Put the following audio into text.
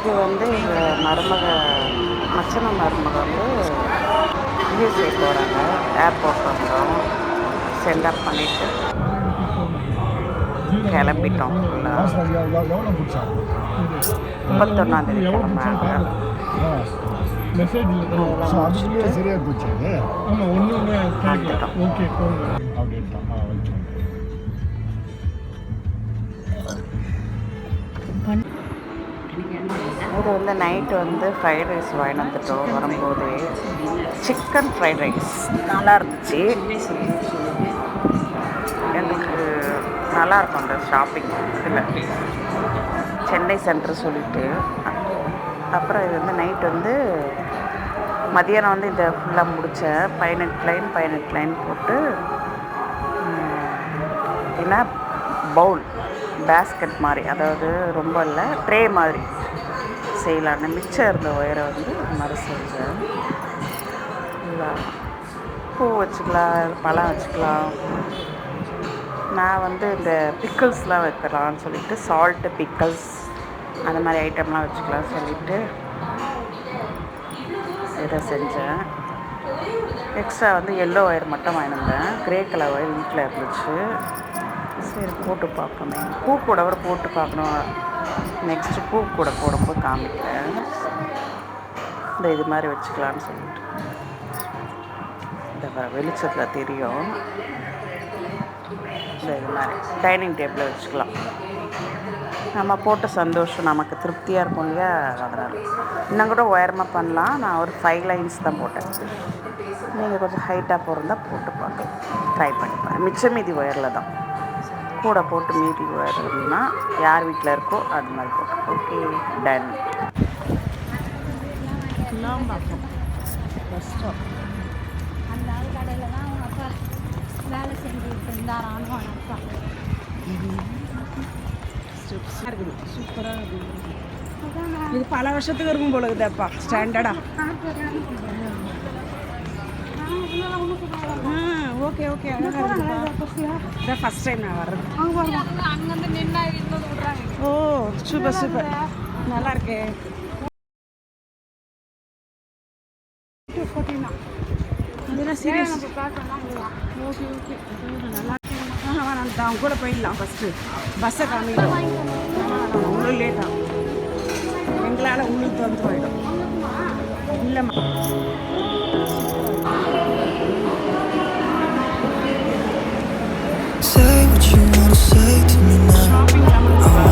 இது வந்து எங்கள் மச்சன மருமக வந்து யூஎஸ்ஏ போகிறாங்க. ஏர்போர்ட் வந்தோம், சென்ட் அப் பண்ணிவிட்டு கிளம்பிட்டோம். ஃபுல்லாக 31 கிளம்புறாங்க. சரியா போச்சு. ஆமாம், ஒன்று ஓகே அப்படின்ட்டான். இது வந்து நைட்டு வந்து ஃப்ரைட் ரைஸ் வாங்கிட்டு வந்துட்டோம். வரும்போது சிக்கன் ஃப்ரைட் ரைஸ் நல்லா இருந்துச்சு. எங்களுக்கு நல்லாயிருக்கும் அந்த ஷாப்பிங் இதில், சென்னை சென்டர் சொல்லிட்டு. அப்புறம் இது வந்து நைட் வந்து மதியானம் வந்து இதை ஃபுல்லாக முடித்தேன். 18 லைன் போட்டு என்ன பவுல் பேஸ்கெட் மாதிரி, அதாவது ரொம்ப இல்லை, ட்ரே மாதிரி செய்யலான்னு மிச்சம் இருந்த ஒயரை வந்து இது மாதிரி செஞ்சேன். இல்லை பூ வச்சுக்கலாம், பழம் வச்சுக்கலாம். நான் வந்து இந்த பிக்கிள்ஸ்லாம் வைக்கலான்னு சொல்லிவிட்டு சால்ட்டு பிக்கிள்ஸ் அந்த மாதிரி ஐட்டம்லாம் வச்சுக்கலாம்னு சொல்லிவிட்டு இதை செஞ்சேன். எக்ஸ்ட்ரா வந்து எல்லோ ஒயர் மட்டும் வாங்கினேன். க்ரே கலர் ஒயர் வீட்டில் இருந்துச்சு. சரி போட்டு பார்ப்போமே, பூ கூட போட்டு பார்க்கணும். நெக்ஸ்ட்டு பூ கூட போடும்போது காமிக்கிறேன். இந்த இது மாதிரி வச்சுக்கலான்னு சொல்லிட்டு இந்த வெளிச்சத்தில் தெரியும். இந்த இது மாதிரி டைனிங் டேபிளில் வச்சுக்கலாம். நம்ம போட்ட சந்தோஷம் நமக்கு திருப்தியாக இருக்கும் இல்லையா, அதனால் இன்னும் கூட உயரமாக பண்ணலாம். நான் ஒரு 5 லைன்ஸ் தான் போட்டேன். நீங்கள் கொஞ்சம் ஹைட்டாக போகிறதா போட்டு பார்க்கலாம், ட்ரை பண்ணிப்பேன். மிச்சம் மீதி ஒயரில் தான் கூட போட்டு மீதி ஒயர்னா யார் வீட்டில் இருக்கோ அது மாதிரி போட்டு. Okay, done. பார்ப்போம் பஸ் ஸ்டாப். அந்த ஆள் கடையில் தான் அவங்க அப்பா வேலை செஞ்சுட்டு இருந்தாரான்னு அப்பா. இருக்குது, சூப்பராக இருக்குது. இது பல வருஷத்துக்கு இருக்கும் போல இருக்குதுப்பா, ஸ்டாண்டர்டா. ஓகே ஓகே, அழகாக ஃபஸ்ட் டைம் நான் வர்றது. அங்கேருந்து நின்னா இருந்தது விட்றாங்க. ஓ சூப்பர் சூப்பர், நல்லா இருக்கே. அதெல்லாம் சீரியஸ். ஓகே ஓகே, நல்லா வேணாம், அவங்க கூட போயிடலாம். ஃபஸ்ட்டு பஸ்ஸை காமிக்கலாம். உங்களுக்கு லேட்டாக எங்களால் உங்களுக்கு வந்து போயிடும். இல்லைம்மா, say what you wanna say to me now. I